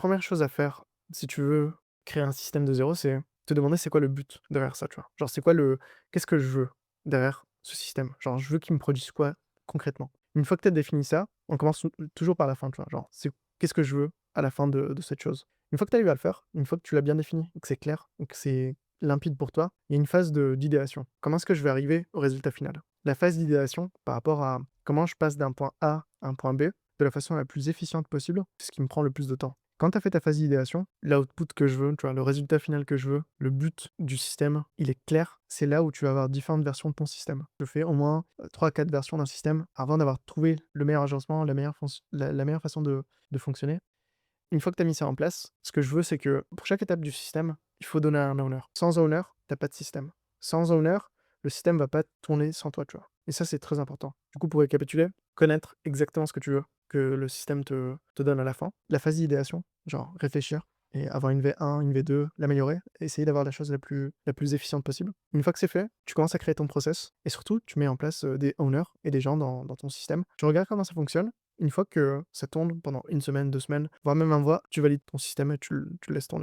Première chose à faire, si tu veux créer un système de zéro, c'est te demander c'est quoi le but derrière ça, tu vois? Genre c'est quoi le qu'est-ce que je veux derrière ce système? Genre je veux qu'il me produise quoi concrètement? Une fois que tu as défini ça, on commence toujours par la fin, tu vois? Genre c'est qu'est-ce que je veux à la fin de cette chose? Une fois que tu arrives à le faire, une fois que tu l'as bien défini et que c'est clair et que c'est limpide pour toi, il y a une phase d'idéation. Comment est-ce que je vais arriver au résultat final? La phase d'idéation par rapport à comment je passe d'un point A à un point B de la façon la plus efficiente possible, c'est ce qui me prend le plus de temps. Quand tu as fait ta phase d'idéation, l'output que je veux, tu vois, le résultat final que je veux, le but du système, il est clair. C'est là où tu vas avoir différentes versions de ton système. Je fais au moins 3-4 versions d'un système avant d'avoir trouvé le meilleur agencement, la meilleure façon de fonctionner. Une fois que tu as mis ça en place, ce que je veux, c'est que pour chaque étape du système, il faut donner un owner. Sans owner, tu pas de système. Sans owner, le système va pas tourner sans toi, tu vois? Et ça, c'est très important. Du coup, pour récapituler, connaître exactement ce que tu veux que le système te donne à la fin. La phase d'idéation, genre réfléchir et avoir une V1, une V2, l'améliorer, essayer d'avoir la chose la plus efficiente possible. Une fois que c'est fait, tu commences à créer ton process et surtout, tu mets en place, des owners et des gens dans ton système. Tu regardes comment ça fonctionne. Une fois que ça tourne pendant une semaine, 2 semaines, voire même un mois, tu valides ton système et tu le laisses tourner.